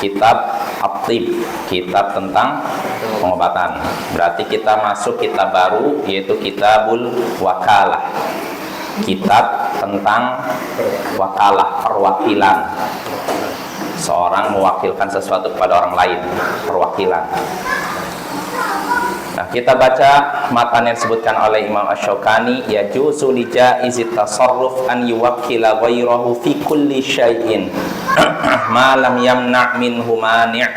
kitab at-tib, kitab tentang pengobatan. Berarti kita masuk kitab baru, yaitu kitabul wakalah, kitab tentang wakalah, perwakilan. Seorang mewakilkan sesuatu kepada orang lain, perwakilan. Nah, kita baca matan yang disebutkan oleh Imam Asy-Syaukani, yajuzu li jaizit tasarruf an yuwakkila ghairahu fi kulli syai'in ma lam yamna' minhu mani'.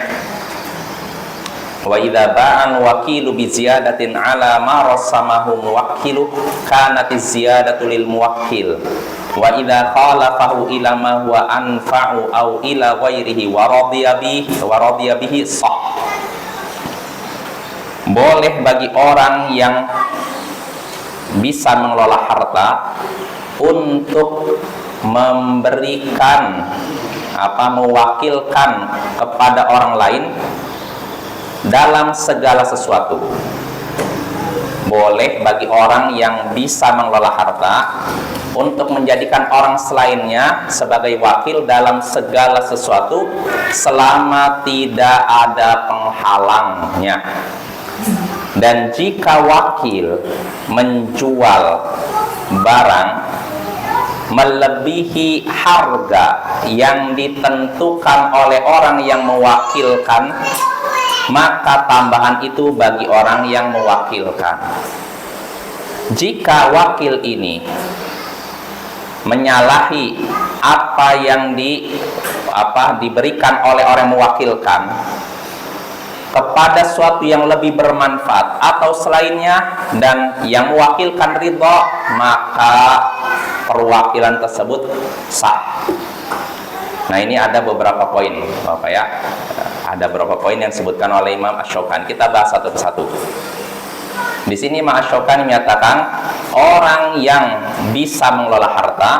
Wa idza ba'an wakilu bi ziyadatin ala ma rassamahu muwakkilu kanat ziyadatu lil muwakkil. Wa idza khalafahu ila ma huwa anfa'u aw ila ghairihi wa radiya bihi sah. Boleh bagi orang yang bisa mengelola harta untuk memberikan mewakilkan kepada orang lain dalam segala sesuatu. Boleh bagi orang yang bisa mengelola harta untuk menjadikan orang selainnya sebagai wakil dalam segala sesuatu selama tidak ada penghalangnya. Dan jika wakil menjual barang melebihi harga yang ditentukan oleh orang yang mewakilkan, maka tambahan itu bagi orang yang mewakilkan. Jika wakil ini menyalahi apa yang diberikan oleh orang yang mewakilkan kepada sesuatu yang lebih bermanfaat atau selainnya dan yang mewakilkan ridho, maka perwakilan tersebut sah. Nah, ini ada beberapa poin, Bapak ya. Ada beberapa poin yang disebutkan oleh Imam Asy-Syaukani. Kita bahas satu persatu. Di sini Imam Asy-Syaukani menyatakan orang yang bisa mengelola harta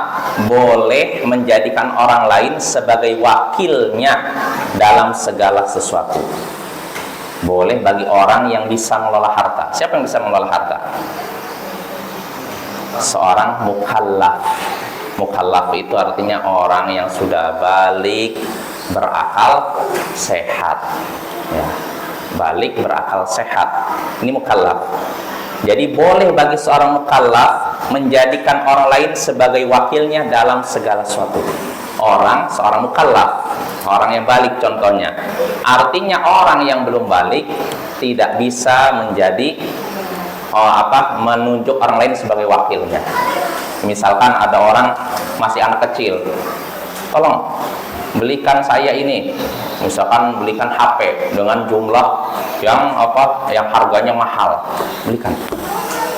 boleh menjadikan orang lain sebagai wakilnya dalam segala sesuatu. Boleh bagi orang yang bisa mengelola harta. Siapa yang bisa mengelola harta? Seorang mukallaf. Mukallaf itu artinya orang yang sudah balik, berakal sehat. Ya, balik, berakal sehat. Ini mukallaf. Jadi boleh bagi seorang mukallaf menjadikan orang lain sebagai wakilnya dalam segala sesuatu. Seorang mukallaf, orang yang balik contohnya. Artinya orang yang belum balik tidak bisa menjadi menunjuk orang lain sebagai wakilnya. Misalkan ada orang masih anak kecil, tolong belikan saya ini, misalkan belikan HP dengan jumlah yang harganya mahal, belikan.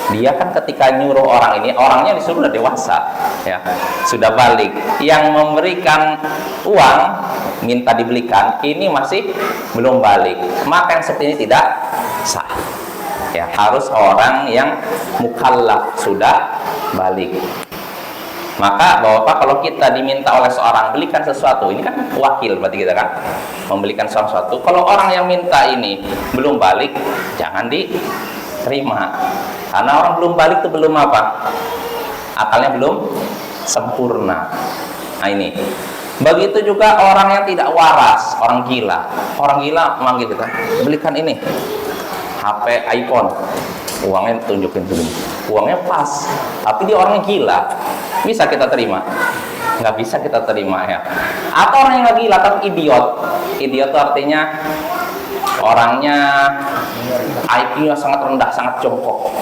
Dia kan ketika nyuruh orang ini, orangnya disuruh udah dewasa, ya, sudah balik. Yang memberikan uang minta dibelikan, ini masih belum balik, maka yang seperti ini tidak sah. Ya, harus orang yang mukallaf sudah balik. Maka Bapak, kalau kita diminta oleh seorang belikan sesuatu, ini kan wakil berarti kita kan membelikan sesuatu. Kalau orang yang minta ini belum balik, jangan diterima. Karena orang belum balik itu belum akalnya belum sempurna. Nah, ini. Begitu juga orang yang tidak waras, orang gila. Orang gila manggil kita, belikan ini HP iPhone. Uangnya tunjukin dulu, uangnya pas, tapi dia orangnya gila. Bisa kita terima? Nggak bisa kita terima, ya. Atau orang yang nggak gila tapi idiot. Idiot itu artinya orangnya IQ-nya sangat rendah, sangat jongkok,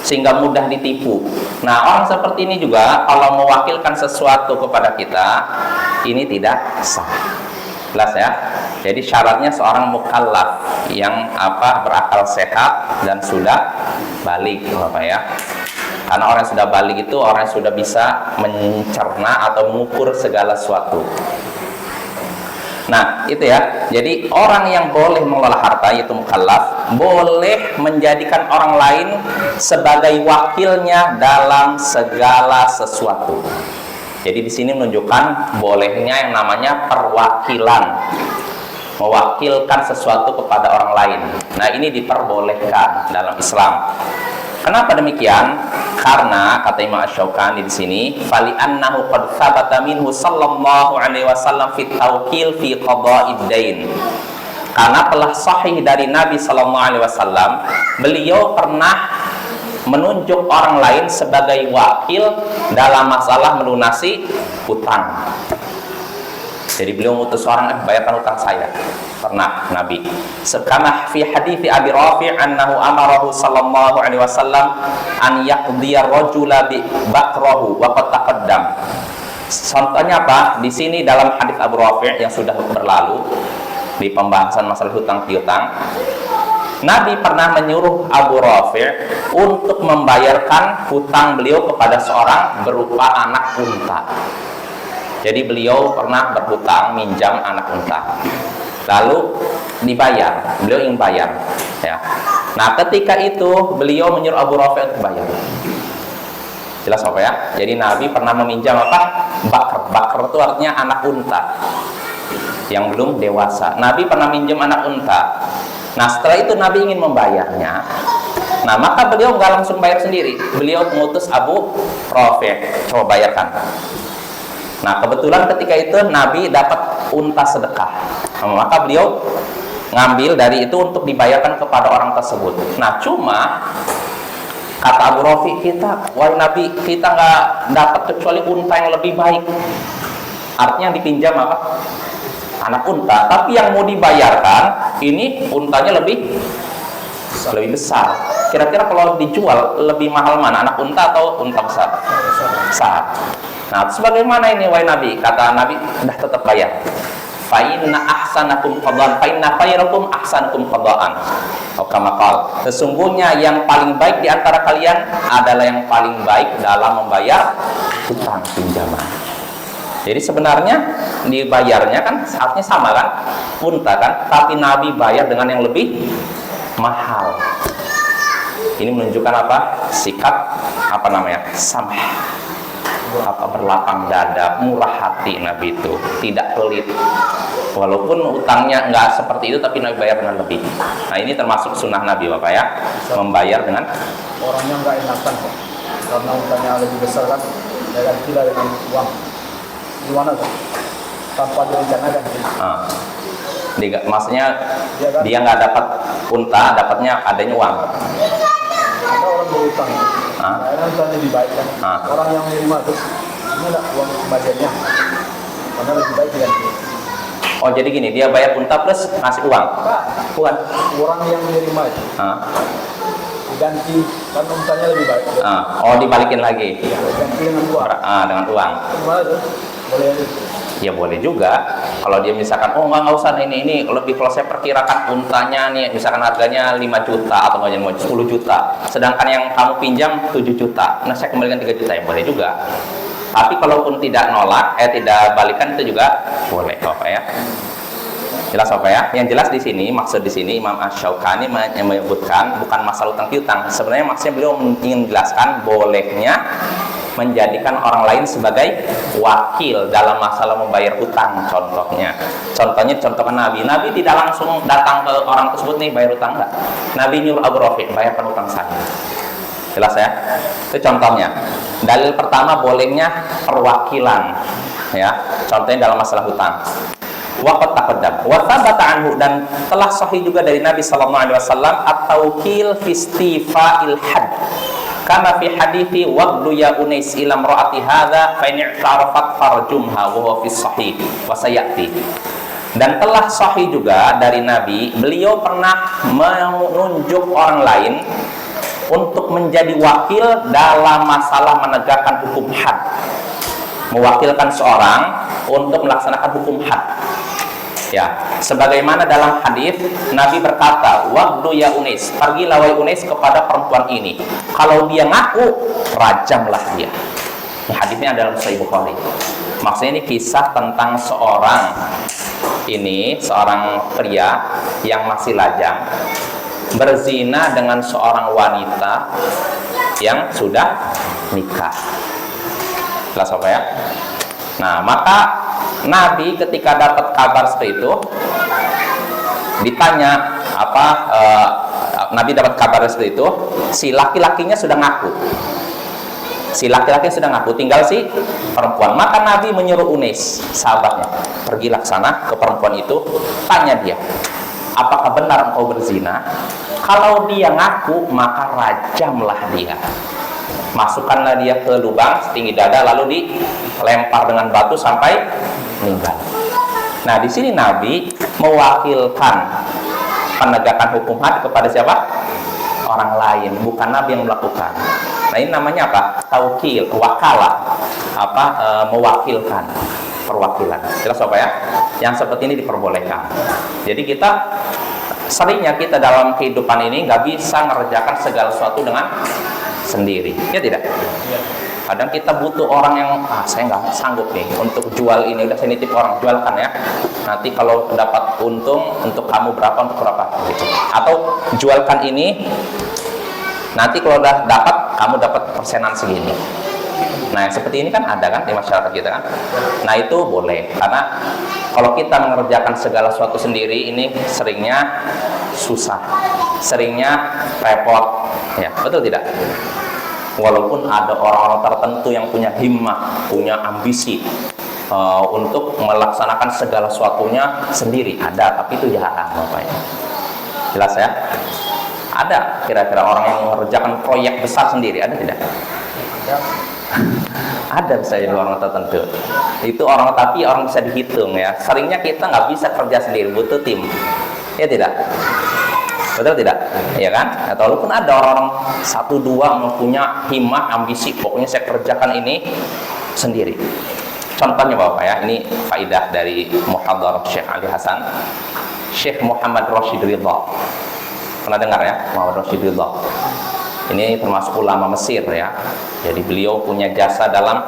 sehingga mudah ditipu. Nah, orang seperti ini juga kalau mewakilkan sesuatu kepada kita, ini tidak sah. Jelas ya? Jadi syaratnya seorang mukallaf yang berakal sehat dan sudah balik, Bapak ya. Karena orang yang sudah balik itu orang yang sudah bisa mencerna atau mengukur segala sesuatu. Nah, itu ya. Jadi orang yang boleh mengelola harta yaitu mukallaf boleh menjadikan orang lain sebagai wakilnya dalam segala sesuatu. Jadi di sini menunjukkan bolehnya yang namanya perwakilan, mewakilkan sesuatu kepada orang lain. Nah, ini diperbolehkan dalam Islam. Kenapa demikian? Karena kata Imam Asy-Syaukani di sini, fali annahu qad tsabata minhu sallallahu alaihi wasallam fi tawqil fi qada'id dain. Karena telah sahih dari Nabi sallallahu alaihi wasallam, beliau pernah menunjuk orang lain sebagai wakil dalam masalah melunasi hutang. Jadi beliau mengutus orang, bayarkan hutang saya. Pernah Nabi. Kama fi hadits Abi Rafi' annahu amarahu sallallahu alaihi wasallam an yaqdiya rajula bi bakrahu wa qad taqaddam. Contohnya apa? Di sini dalam hadis Abu Rafi' yang sudah berlalu di pembahasan masalah hutang piutang, Nabi pernah menyuruh Abu Rafi' untuk membayarkan hutang beliau kepada seorang berupa anak unta. Jadi beliau pernah berhutang, minjam anak unta, lalu dibayar, beliau ingin bayar ya. Nah ketika itu beliau menyuruh Abu Rafi' untuk bayar. Jelas apa ya? Jadi Nabi pernah meminjam apa? Bakar. Bakar itu artinya anak unta yang belum dewasa. Nabi pernah minjam anak unta. Nah setelah itu Nabi ingin membayarnya. Nah maka beliau nggak langsung bayar sendiri. Beliau mengutus Abu Rafi', coba bayarkan. Nah kebetulan ketika itu Nabi dapat unta sedekah. Nah, maka beliau ngambil dari itu untuk dibayarkan kepada orang tersebut. Nah cuma kata Abu Rafi', wahai Nabi, kita nggak dapat kecuali unta yang lebih baik. Artinya dipinjam apa? Anak unta. Tapi yang mau dibayarkan ini untanya lebih besar. Kira-kira kalau dijual lebih mahal mana? Anak unta atau unta besar? Besar. Nah, sebagaimana ini wahai Nabi? Kata Nabi, dah tetap bayar. Fa inna ahsanakum qadaan, fa inna khairakum ahsanukum qadaan. Sesungguhnya yang paling baik di antara kalian adalah yang paling baik dalam membayar hutang pinjaman. Jadi sebenarnya dibayarnya kan saatnya sama kan, unta kan, tapi Nabi bayar dengan yang lebih mahal. Ini menunjukkan apa? Sikap apa namanya? Samah. Apa berlapang dada, murah hati Nabi itu, tidak pelit. Walaupun utangnya nggak seperti itu, tapi Nabi bayar dengan lebih. Nah ini termasuk sunnah Nabi Bapak ya, membayar dengan orangnya nggak enakan kok, karena utangnya lebih besar kan, dan tidak dengan uang. Gimana tuh? Tanpa direncanakan. Maksudnya dia nggak dapat unta, dapatnya adanya uang. Ada orang berutang, akhirnya utangnya dibayarkan. Orang yang menerima tuh, ini nggak uang kembaliannya, karena lebih baik diganti. Oh jadi gini, dia bayar unta plus ngasih uang? Bukan. Orang yang menerima itu diganti, karena untanya lebih baik. Oh dibalikin lagi? Ya, ganti dengan uang. Dengan uang. Gimana tuh? Boleh aja. Ya boleh juga. Kalau dia misalkan, oh nggak usah ini lebih, kalau saya perkirakan untanya nih, misalkan harganya 5 juta atau nggak 10 juta, sedangkan yang kamu pinjam 7 juta, nah saya kembalikan 3 juta, ya boleh juga. Tapi kalaupun tidak nolak, tidak balikan itu juga boleh, Bapak ya. Jelas Bapak ya? Yang jelas di sini, maksud di sini Imam Asy-Syaukani menyebutkan bukan masalah utang piutang. Sebenarnya maksudnya beliau ingin menjelaskan bolehnya menjadikan orang lain sebagai wakil dalam masalah membayar hutang. Contohnya Nabi tidak langsung datang ke orang tersebut nih bayar hutang, enggak. Nabi nyuruh Abu Rafi', bayarkan hutang saya. Jelas ya? Itu contohnya. Dalil pertama bolehnya perwakilan ya. Contohnya dalam masalah hutang. Waqat taqaddam wa thabata anhu, dan telah sahih juga dari Nabi sallallahu alaihi wasallam at-tawkil fi istifa'il hadd. Kama fi hadithi waqdu ya unais ila imra'ati hadza fa in i'tarafat farjumha wa huwa fi sahih wa sayati. Dan telah sahih juga dari Nabi, beliau pernah menunjuk orang lain untuk menjadi wakil dalam masalah menegakkan hukum had. Mewakilkan seorang untuk melaksanakan hukum had. Ya, sebagaimana dalam hadis Nabi berkata, "Waqdu ya Unais, pergilah wahai Unais kepada perempuan ini. Kalau dia ngaku, rajamlah dia." Ini hadisnya dalam Sahih Bukhari. Maksudnya ini kisah tentang seorang pria yang masih lajang berzina dengan seorang wanita yang sudah nikah. Jelas apa ya? Nah, maka Nabi ketika dapat kabar seperti itu ditanya Nabi dapat kabar seperti itu, si laki-lakinya sudah ngaku. Tinggal si perempuan. Maka Nabi menyuruh Unais, sahabatnya, pergilah ke sana ke perempuan itu, tanya dia, apakah benar engkau berzina? Kalau dia ngaku, maka rajamlah dia. Masukkanlah dia ke lubang setinggi dada, lalu dilempar dengan batu sampai meninggal. Nah, di sini Nabi mewakilkan penegakan hukum had kepada siapa? Orang lain, bukan Nabi yang melakukan. Nah, ini namanya apa? Taukil, wakalah, mewakilkan, perwakilan. Jelas apa ya? Yang seperti ini diperbolehkan. Jadi seringnya kita dalam kehidupan ini nggak bisa mengerjakan segala sesuatu dengan sendiri, ya tidak? Kadang kita butuh orang yang, saya nggak sanggup nih untuk jual ini, udah saya nitip orang, jualkan ya. Nanti kalau dapat untung untuk kamu berapa, untuk berapa, gitu. Atau jualkan ini, nanti kalau udah dapat, kamu dapat persenan segini. Nah, yang seperti ini kan ada kan di masyarakat kita kan. Nah, itu boleh, karena kalau kita mengerjakan segala sesuatu sendiri, ini seringnya susah, seringnya repot, ya, betul tidak? Walaupun ada orang-orang tertentu yang punya himmah, punya ambisi untuk melaksanakan segala sesuatunya sendiri, ada, tapi itu jarang, Bapak ya. Jelas ya? Ada kira-kira orang yang mengerjakan proyek besar sendiri, ada tidak? Ada bisa jadi orang tertentu. Itu orang, tapi orang bisa dihitung ya. Seringnya kita nggak bisa kerja sendiri, butuh tim, ya tidak? Betul tidak? Ya kan? Atau walaupun ada orang-orang 1-2 mempunyai himmah, ambisi, pokoknya saya kerjakan ini sendiri. Contohnya Bapak ya, ini faidah dari muhadharah Syekh Ali Hasan, Syekh Muhammad Rashid Ridha. Pernah dengar ya, Muhammad Rashid Ridha? Ini termasuk ulama Mesir ya. Jadi beliau punya jasa dalam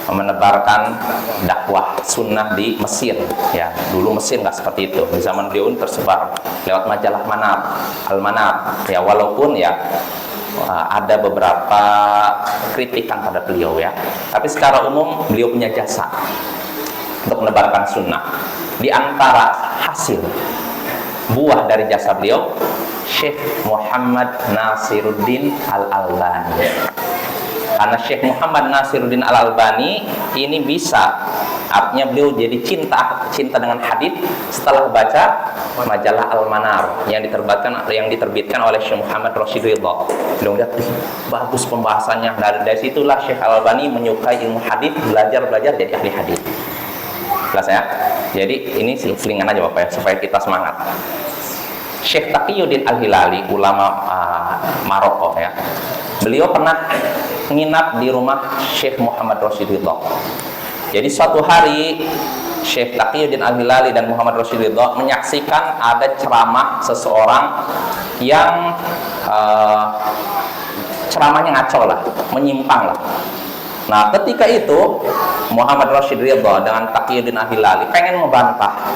menebarkan dakwah sunnah di Mesir ya. Dulu Mesir nggak seperti itu, di zaman beliau tersebar lewat majalah Al-Manar ya, walaupun ya ada beberapa kritikan pada beliau ya, tapi secara umum beliau punya jasa untuk menebarkan sunnah. Di antara hasil buah dari jasa beliau, Syekh Muhammad Nasiruddin Al-Albani. Karena Syekh Muhammad Nasiruddin Al-Albani ini bisa, artinya beliau jadi cinta dengan hadis setelah baca majalah Al-Manar yang diterbitkan oleh Syekh Muhammad Rashid Ridha. Beliau lihat bagus pembahasannya. Dari situlah Syekh Al-Albani menyukai ilmu hadis, belajar jadi ahli hadis. Jelas ya? Jadi ini selingan aja Bapak ya, supaya kita semangat. Syekh Taqiyuddin Al-Hilali, ulama Maroko ya. Beliau pernah menginap di rumah Syekh Muhammad Rashid Ridha. Jadi suatu hari Syekh Taqiyuddin Al-Hilali dan Muhammad Rashid Ridha menyaksikan ada ceramah seseorang yang ceramahnya ngaco lah, menyimpang lah. Nah, ketika itu Muhammad Rashid Ridha dengan Taqiyuddin Al-Hilali pengen membantah.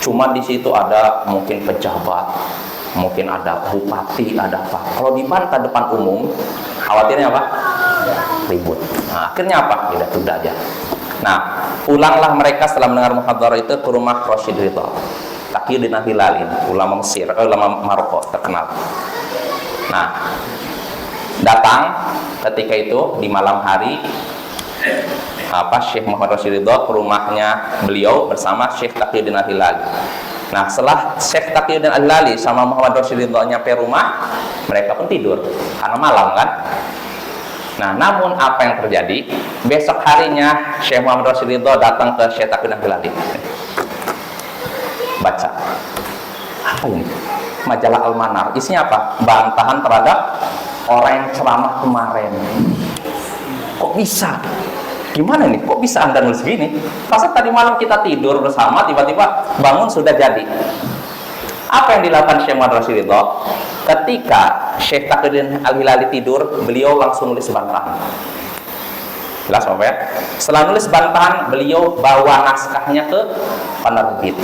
Cuma di situ ada mungkin pejabat, mungkin ada bupati, ada apa. Kalau dibantah depan umum, khawatirnya apa? Ribut. Nah, akhirnya apa? Ya udah aja. Nah, pulanglah mereka setelah mendengar muhadharah itu ke rumah Rashid Ridha. Taqiyuddin Al-Hilali, ulama Mesir, ulama Maroko terkenal. Nah, datang ketika itu di malam hari Syekh Muhammad Rashid Ridha ke rumahnya beliau bersama Syekh Taqiyuddin Al-Hilali. Nah, setelah Syekh Taqiyuddin Al-Hilali sama Muhammad Rashid Ridha nyampe rumah, mereka pun tidur karena malam kan. Nah, namun apa yang terjadi? Besok harinya Syekh Muhammad Rashid Ridha datang ke Syekh Taqiyuddin Al-Hilali. Baca. Apa ini? Majalah Al-Manar. Isinya apa? Bantahan terhadap orang yang ceramah kemarin. Kok bisa? Gimana nih? Kok bisa Anda nulis gini? Pas tadi malam kita tidur bersama, tiba-tiba bangun sudah jadi. Apa yang dilakukan Syekh Muhammad Rashid Ridha? Ketika Syekh Taqiyuddin Al-Hilali tidur, beliau langsung nulis bantahan. Jelas Bapak ya? Setelah nulis bantahan, beliau bawa naskahnya ke penerbit.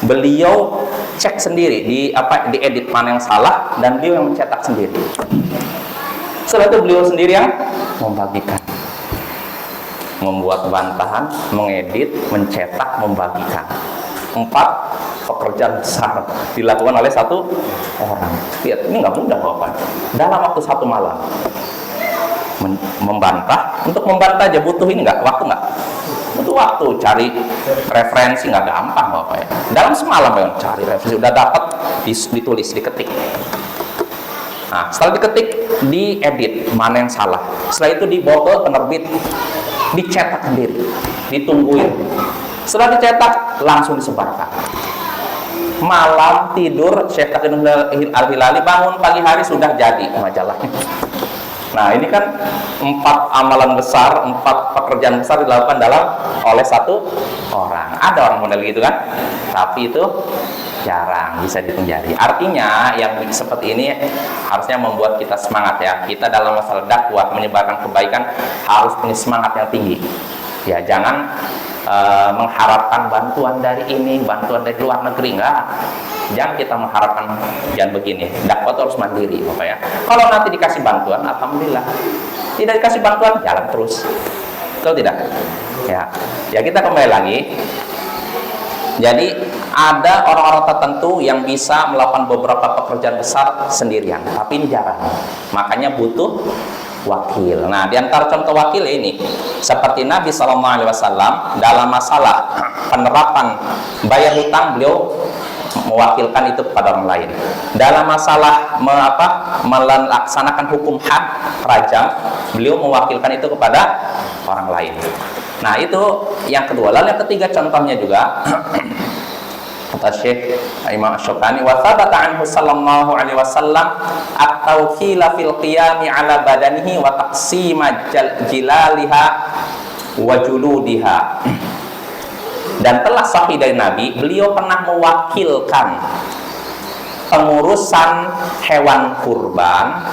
Beliau cek sendiri diedit mana yang salah, dan beliau yang mencetak sendiri. Setelah itu beliau sendiri yang membagikan, membuat bantahan, mengedit, mencetak, membagikan. 4 pekerjaan besar dilakukan oleh satu orang. Lihat, ini nggak mudah Bapak. Dalam waktu satu malam membantah, untuk membantah aja butuh ini nggak waktu, nggak butuh waktu, cari referensi nggak gampang Bapak ya. Dalam semalam ya cari referensi, udah dapat, ditulis, diketik. Nah, setelah diketik, diedit mana yang salah. Setelah itu dibawa ke penerbit, dicetak sendiri, ditungguin. Setelah dicetak, langsung disebarkan. Malam tidur, Syekh Taqiyuddin Al-Hilali bangun pagi hari sudah jadi majalahnya. Nah, ini kan 4 amalan besar, 4 pekerjaan besar dilakukan oleh satu orang. Ada orang model gitu kan? Tapi itu jarang bisa dihitung jari. Artinya yang seperti ini harusnya membuat kita semangat ya. Kita dalam masalah dakwah menyebarkan kebaikan harus punya semangat yang tinggi. Ya, jangan mengharapkan bantuan dari ini, bantuan dari luar negeri, enggak. Jangan kita mengharapkan, jangan begini. Dakwah itu harus mandiri, Bapak ya. Kalau nanti dikasih bantuan, alhamdulillah. Tidak dikasih bantuan, jalan terus. Betul tidak? Ya. Ya, kita kembali lagi. Jadi ada orang-orang tertentu yang bisa melakukan beberapa pekerjaan besar sendirian, tapi ini jarang. Makanya butuh wakil. Nah, di antara contoh wakil ini, seperti Nabi SAW dalam masalah penerapan bayar hutang, beliau mewakilkan itu kepada orang lain. Dalam masalah melaksanakan hukum had, rajam, beliau mewakilkan itu kepada orang lain. Nah, itu yang kedua. Lalu yang ketiga contohnya juga kata Syekh Imam Asy-Syaukani, wa thabata anhu sallallahu alaihi wasallam at-tawkila fil qiyami ala badanihi wa taqsima jilaliha wa juludiha. Dan telah sahih dari Nabi, beliau pernah mewakilkan pengurusan hewan kurban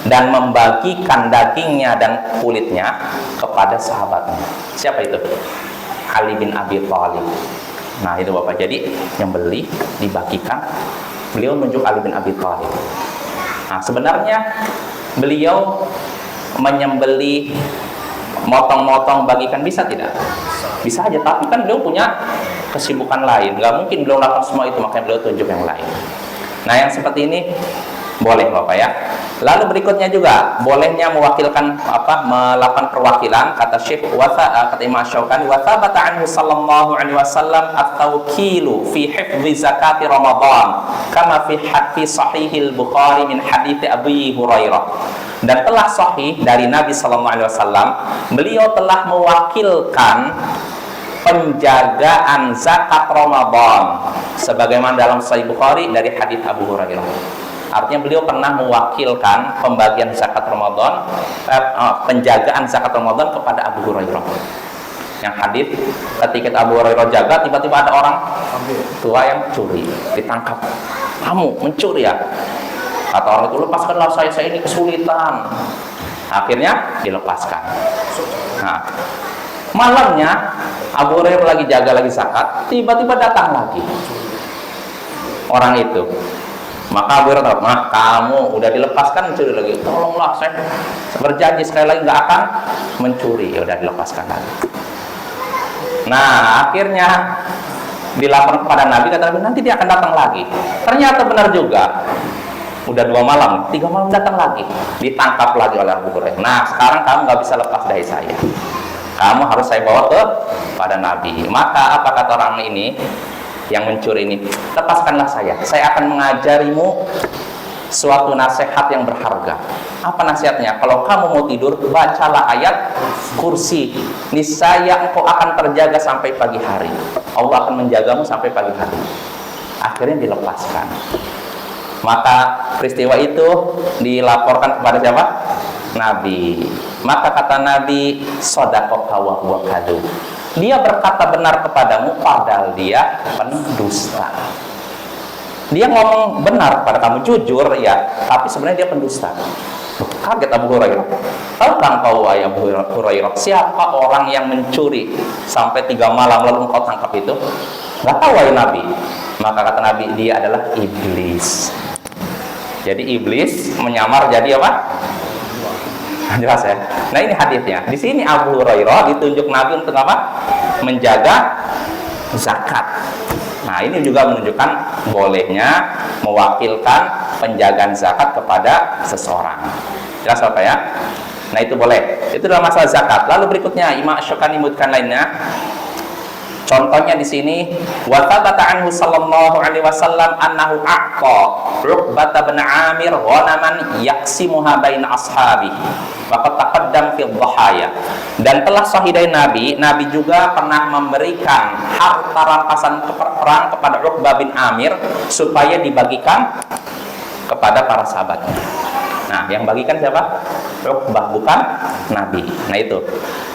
dan membagikan dagingnya dan kulitnya kepada sahabatnya. Siapa itu? Ali bin Abi Thalib. Nah, itu Bapak. Jadi yang beli dibagikan, beliau menunjuk Ali bin Abi Thalib. Nah, sebenarnya beliau menyembeli, motong-motong, bagikan bisa tidak? Bisa aja, tapi kan beliau punya kesibukan lain. Nggak mungkin beliau lakukan semua itu, makanya beliau tunjuk yang lain. Nah, yang seperti ini boleh Bapak ya. Lalu berikutnya juga bolehnya mewakilkan melakukan perwakilan. Kata Syekh kata Imam Asy-Syaukani, wa thabata anhu sallallahu alaihi wasallam at-tawkilu fi hifdzi zakati Ramadan kama fi sahihil Bukhari min hadits Abi Hurairah. Dan telah sahih dari Nabi sallallahu alaihi wasallam, beliau telah mewakilkan penjagaan zakat Ramadan sebagaimana dalam Sahih Bukhari dari hadits Abu Hurairah. Artinya beliau pernah mewakilkan pembagian zakat Ramadan, penjagaan zakat Ramadan kepada Abu Hurairah. Yang hadis ketika Abu Hurairah jaga, tiba-tiba ada orang tua yang curi, ditangkap. Kamu mencuri ya? Kata orang itu, lepaskanlah saya ini kesulitan. Akhirnya dilepaskan. Nah, malamnya Abu Hurairah lagi jaga lagi zakat, tiba-tiba datang lagi orang itu. Maka Abu Hurairah, kamu udah dilepaskan, mencuri lagi. Tolonglah, saya berjanji sekali lagi nggak akan mencuri. Ya udah dilepaskan lagi. Nah, akhirnya dilaporkan kepada Nabi, kata Nabi, nanti dia akan datang lagi. Ternyata benar juga. Udah 2 malam, 3 malam datang lagi. Ditangkap lagi oleh Abu Hurairah. Nah, sekarang kamu nggak bisa lepas dari saya. Kamu harus saya bawa kepada Nabi. Maka apa kata orang ini yang mencuri ini? Lepaskanlah saya akan mengajarimu suatu nasihat yang berharga. Apa nasihatnya? Kalau kamu mau tidur, bacalah ayat kursi. Niscaya engkau akan terjaga sampai pagi hari. Allah akan menjagamu sampai pagi hari. Akhirnya dilepaskan. Maka peristiwa itu dilaporkan kepada siapa? Nabi. Maka kata Nabi, shadaqaka wa huwa kadzub. Dia berkata benar kepadamu padahal dia pendusta. Dia ngomong benar pada kamu, jujur ya, tapi sebenarnya dia pendusta. Kaget Abu Hurairah. Tahukah engkau Abu Hurairah siapa orang yang mencuri sampai 3 malam lalu engkau tangkap itu? Nggak tahu ya Nabi. Maka kata Nabi, dia adalah iblis. Jadi iblis menyamar jadi apa? Jelas ya. Nah, ini hadisnya. Di sini Abu Hurairah ditunjuk Nabi untuk apa? Menjaga zakat. Nah, ini juga menunjukkan bolehnya mewakilkan penjagaan zakat kepada seseorang. Jelas apa ya? Nah, itu boleh. Itu dalam masalah zakat. Lalu berikutnya Imam Asy-Syaukani menyebutkan lainnya. Contohnya di sini, wa thabata anhu sallallahu alaihi wasallam annahu a'ta Uqbah bin Amir ghanaman yaqsimuha baina ashabi. Wa qad taqaddam fi dhahaya. Dan telah sahih dari Nabi juga pernah memberikan harta rampasan perang kepada Uqbah bin Amir supaya dibagikan kepada para sahabatnya. Nah, yang bagikan siapa? Uqbah, bukan Nabi. Nah, itu.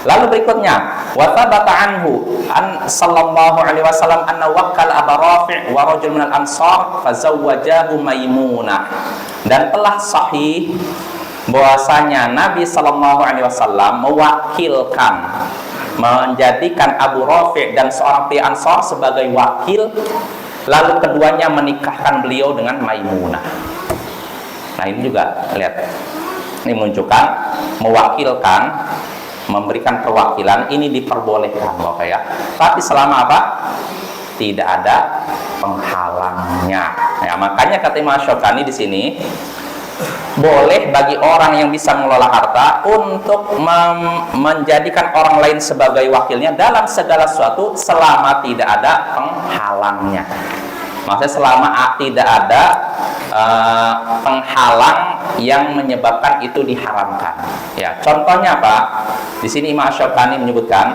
Lalu berikutnya, wa thabata anhu an sallallahu alaihi wasallam anna wakkala Abu Rafi' wa rajul minal ansar fazawwajahu Maimunah. Dan telah sahih bahwasanya Nabi sallallahu alaihi wasallam mewakilkan, menjadikan Abu Rafi' dan seorang pria Ansar sebagai wakil, lalu keduanya menikahkan beliau dengan Maimunah. Nah, ini juga lihat, ini menunjukkan mewakilkan, memberikan perwakilan ini diperbolehkan, Bapak ya. Tapi selama apa? Tidak ada penghalangnya. Ya, makanya kata Imam Asy-Syaukani di sini, boleh bagi orang yang bisa mengelola harta untuk menjadikan orang lain sebagai wakilnya dalam segala sesuatu selama tidak ada penghalangnya. Maksudnya selama tidak ada penghalang yang menyebabkan itu diharamkan. Ya, contohnya apa? Di sini Imam Asy-Syaukani menyebutkan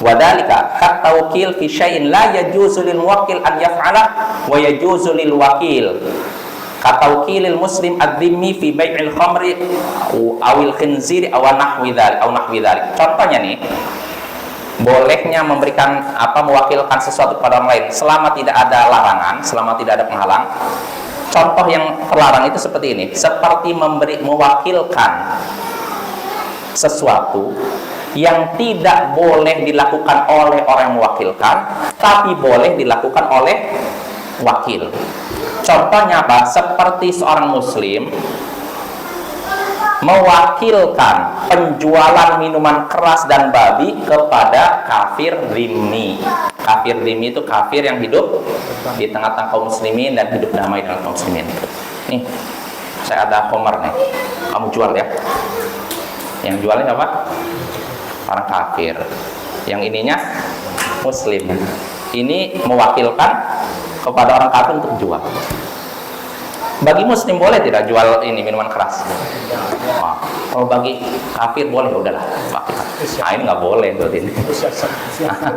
wadalika kat tawkil fi syai'in la yajuzu lil wakil an yaf'ala wa yajuzu lil wakil. Katawkilil muslim ad-dhimmi fi bai'il khamri awil khinziri aw nahwi dzalik. Contohnya nih, bolehnya memberikan mewakilkan sesuatu kepada orang lain selama tidak ada larangan, selama tidak ada penghalang. Contoh yang terlarang itu seperti ini, seperti mewakilkan sesuatu yang tidak boleh dilakukan oleh orang yang mewakilkan, tapi boleh dilakukan oleh wakil. Contohnya apa? Seperti seorang muslim mewakilkan penjualan minuman keras dan babi kepada kafir dhimmi. Kafir dhimmi itu kafir yang hidup di tengah-tengah kaum muslimin dan hidup damai dengan kaum muslimin. Nih, saya ada homer nih, kamu jual ya. Yang jualnya apa? Orang kafir. Yang ininya muslim. Ini mewakilkan kepada orang kafir untuk jual. Bagi muslim boleh tidak jual ini minuman keras? Wah, kalau bagi kafir boleh, udahlah. Nah, ini nggak boleh tuh ini.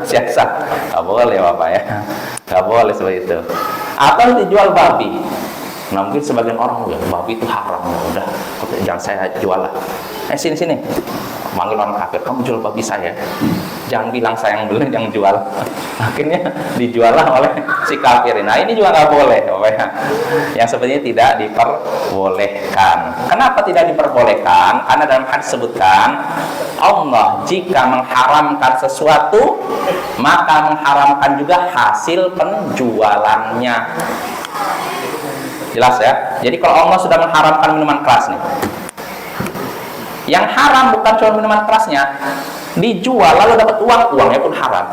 Siasat, nggak boleh Bapak ya, nggak boleh seperti itu. Atau dijual babi. Nah, mungkin sebagian orang ya babi itu haram, udah jangan saya jual lah. Sini, manggil orang kafir, kamu jual babi saya. Jangan bilang saya yang beli, yang jual. Akhirnya dijual lah oleh si kafir. Nah, ini juga nggak boleh, ya. Yang sebenarnya tidak diperbolehkan. Kenapa tidak diperbolehkan? Karena dalam hadis disebutkan Allah jika mengharamkan sesuatu, maka mengharamkan juga hasil penjualannya. Jelas ya? Jadi kalau Allah sudah mengharamkan minuman keras nih, yang haram bukan cuma minuman kerasnya, dijual lalu dapat uangnya pun haram.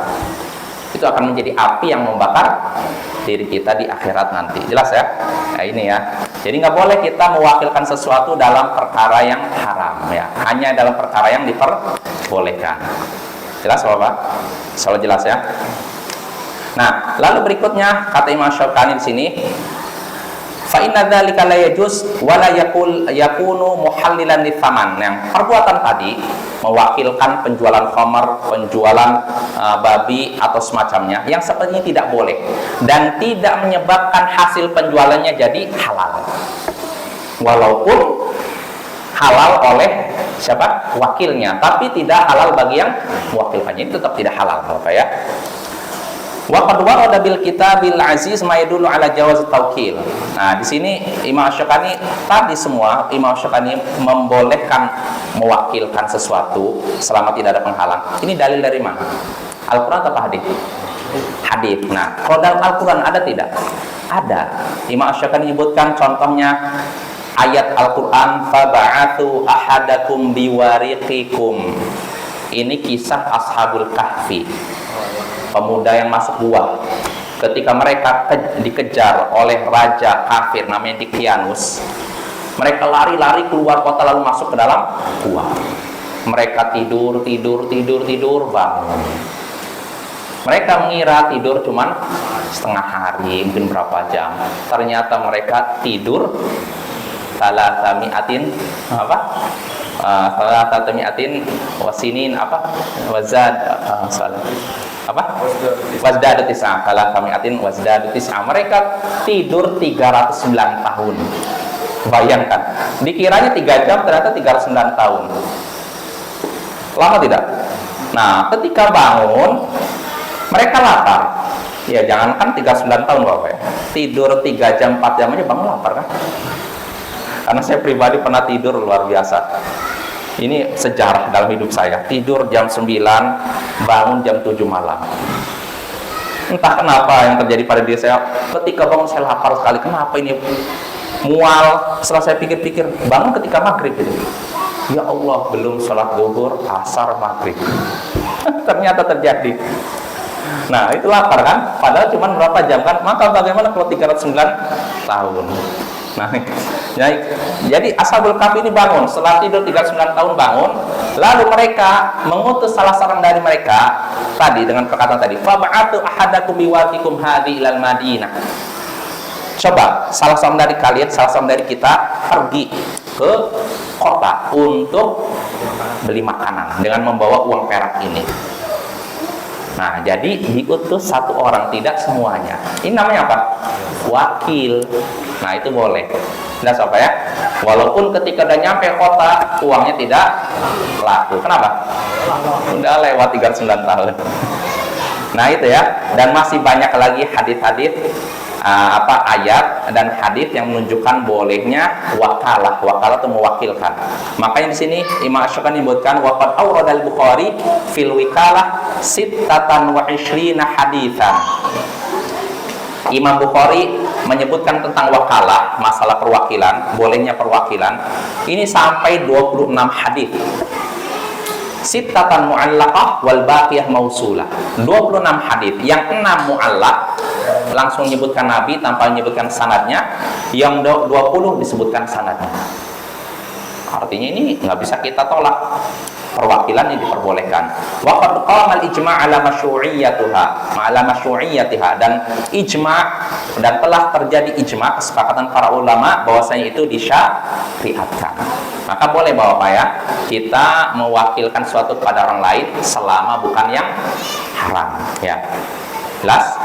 Itu akan menjadi api yang membakar diri kita di akhirat nanti. Jelas ya? Nah, ini ya. Jadi nggak boleh kita mewakilkan sesuatu dalam perkara yang haram ya. Hanya dalam perkara yang diperbolehkan. Jelas Bapak? Soal jelas ya. Nah, lalu berikutnya kata Imam Asy-Syaukani di sini, fa inna dzalika la yajuz wa la yakunu muhallilan litsaman. Yang perbuatan tadi mewakilkan penjualan khamar, penjualan babi atau semacamnya yang sepertinya tidak boleh dan tidak menyebabkan hasil penjualannya jadi halal. Walaupun halal oleh siapa? Wakilnya, tapi tidak halal bagi yang mewakilkannya, itu tetap tidak halal Bapak ya. Wa qad warada bil kitabil aziz ma yadullu ala jawaz tawkil. Nah, di sini Imam Asy-Syaukani tadi semua Imam Asy-Syaukani membolehkan mewakilkan sesuatu selama tidak ada penghalang. Ini dalil dari mana? Al-Qur'an atau hadis? Hadis. Nah, kalau dalam Al-Qur'an ada tidak? Ada. Imam Asy-Syaukani menyebutkan contohnya ayat Al-Qur'an fa ba'atsu ahadakum biwariqikum. Ini kisah Ashabul Kahfi. pemuda yang masuk gua. Ketika mereka dikejar oleh raja kafir namanya Dikianus, mereka lari-lari keluar kota lalu masuk ke dalam gua. Mereka tidur, bangun. Mereka mengira tidur cuman setengah hari, mungkin berapa jam. Ternyata mereka tidur salatamiatin wasinin wazdadu tis'a salatamiatin wazdadu tis'a. Mereka tidur 309 tahun. Bayangkan, dikiranya 3 jam, ternyata 309 tahun. Lama tidak? Nah, ketika bangun mereka lapar. Ya jangankan 39 tahun Bapak ya. Tidur 3 jam 4 jam aja bangun lapar kan? Karena saya pribadi pernah tidur luar biasa. Ini sejarah dalam hidup saya. Tidur jam 9, bangun jam 7 malam. Entah kenapa yang terjadi pada diri saya, ketika bangun saya lapar sekali. Kenapa ini mual? Setelah saya pikir-pikir, bangun ketika maghrib gitu. Ya Allah, belum sholat zuhur, asar, maghrib. Ternyata terjadi. Nah, itu lapar kan? Padahal cuma berapa jam kan? Maka bagaimana kalau 309 tahun? Nah, jadi Ashabul Kahfi ini bangun, setelah tidur 39 tahun bangun, lalu mereka mengutus salah seorang dari mereka tadi dengan perkataan tadi, fab'atu ahadakum biwaqikum hadhi ilal Madinah. Coba salah seorang dari kalian, salah seorang dari kita pergi ke kota untuk beli makanan dengan membawa uang perak ini. Nah, jadi diutus satu orang, tidak semuanya. Ini namanya apa? Wakil. Nah, itu boleh. Nah, apa ya? Walaupun ketika udah nyampe kota, uangnya tidak laku. Kenapa? Udah lewat 39 tahun. Nah, itu ya. Dan masih banyak lagi hadis-hadis ayat dan hadis yang menunjukkan bolehnya wakalah. Wakalah itu mewakilkan. Makanya di sini Imam Asy-Syafi'i menyebutkan waqad awrada al-Bukhari fil wikalah 26 haditsan. Imam Bukhari menyebutkan tentang wakalah, masalah perwakilan, bolehnya perwakilan. Ini sampai 26 hadis. Sittatan mu'allaqah wal baqiyah mausulah. 26 hadis, yang 6 mu'allaq langsung menyebutkan Nabi tanpa menyebutkan sanadnya, yang 20 disebutkan sanadnya. Artinya ini nggak bisa kita tolak, perwakilan ini diperbolehkan. Waqad qama al-ijma' ala masyru'iyyatiha, dan ijma' dan telah terjadi ijma', kesepakatan para ulama bahwasanya itu disyariatkan. Maka boleh Bapak ya, kita mewakilkan suatu kepada orang lain selama bukan yang haram ya. Jelas?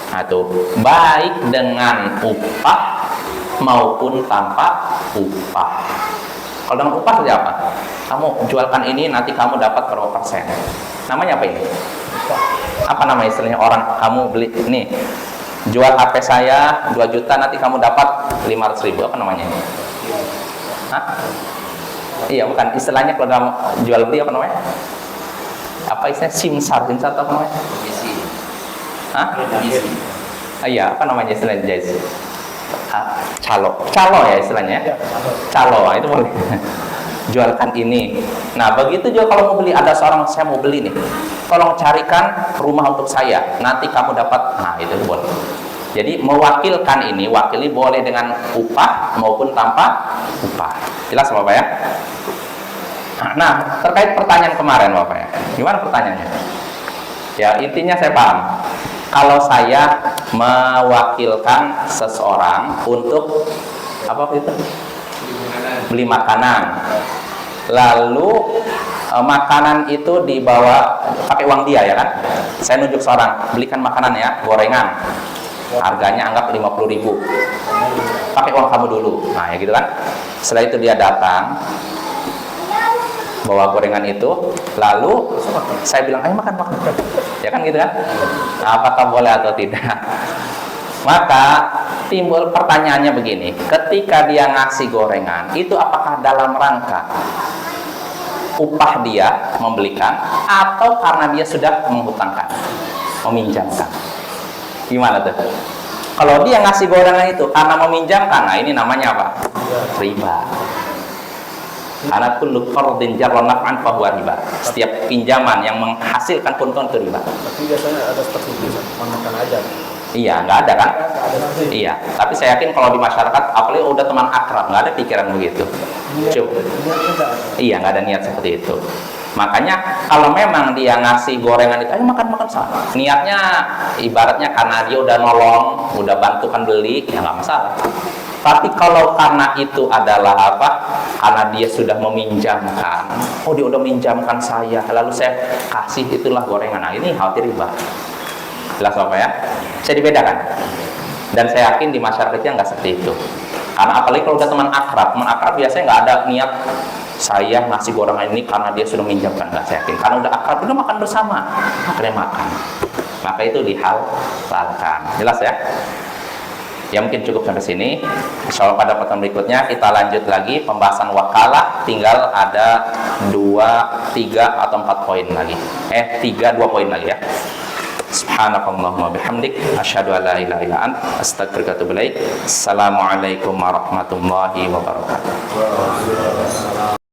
Nah, itu baik dengan upah maupun tanpa upah. Kalau dengan upah seperti apa? Kamu jualkan ini, nanti kamu dapat berapa persen. Namanya apa ini? Apa nama istilahnya orang kamu beli ini? Jual HP saya 2 juta, nanti kamu dapat 500.000. Apa namanya ini? Hah? Iya, bukan. Istilahnya kalau kamu jual beli apa namanya? Apa istilahnya? Simsar atau apa namanya? Hah? Iya, apa namanya istilahnya, Jais? Calo ya istilahnya. Calo, itu boleh. Jualkan ini. Nah, begitu juga kalau mau beli, ada seorang saya mau beli nih. Tolong carikan rumah untuk saya. Nanti kamu dapat. Nah, itu boleh. Jadi mewakilkan ini, wakili boleh dengan upah maupun tanpa upah. Jelas Bapak ya? Nah, terkait pertanyaan kemarin Bapak ya. Gimana pertanyaannya? Ya, intinya saya paham. Kalau saya mewakilkan seseorang untuk apa itu? Beli makanan. Lalu makanan itu dibawa pakai uang dia ya kan? Saya nunjuk seorang, belikan makanan ya, gorengan. Harganya anggap 50.000. Pakai uang kamu dulu. Nah, ya gitu kan. Setelah itu dia datang bawa gorengan itu, lalu saya bilang, ayo makan. Ya kan gitu kan? Nah, apakah boleh atau tidak? Maka timbul pertanyaannya begini, ketika dia ngasih gorengan, itu apakah dalam rangka upah dia membelikan, atau karena dia sudah menghutangkan, meminjamkan? Gimana tuh? Kalau dia ngasih gorengan itu karena meminjamkan, nah ini namanya apa? Riba. Karena kullu qardin jarra naf'an fa huwa riba. Setiap pinjaman yang menghasilkan keuntungan itu riba. Tapi biasanya ada seperti itu, makan aja. Iya, nggak ada kan? Nggak ada nanti. Iya, tapi saya yakin kalau di masyarakat, apalagi udah teman akrab, nggak ada pikiran begitu. Coba. Iya, nggak ada niat seperti itu. Makanya kalau memang dia ngasih gorengan itu, ayo makan sana. Niatnya ibaratnya karena dia udah nolong, udah bantukan beli, ya nggak masalah. Tapi kalau karena itu adalah apa? Karena dia sudah meminjamkan, oh dia udah minjamkan saya, lalu saya kasih itulah gorengan. Nah ini khawatir riba. Jelas apa ya? Saya dibedakan. Dan saya yakin di masyarakatnya nggak seperti itu. Karena apalagi kalau udah teman akrab biasanya nggak ada niat saya ngasih gorengan ini karena dia sudah minjamkan, nggak, saya yakin. Karena udah akrab, udah makan bersama, akhirnya makan. Maka itu dihalalkan. Jelas ya? Ya mungkin cukup sampai sini. Insya Allah pada pertemuan berikutnya kita lanjut lagi pembahasan wakalah. Tinggal ada 2, 3 atau 4 poin lagi. 2 poin lagi ya. Subhanakallahumma bihamdik asyhadu an la ilaha illa anta astaghfiruka wa atubu ilaik. Assalamualaikum warahmatullahi wabarakatuh.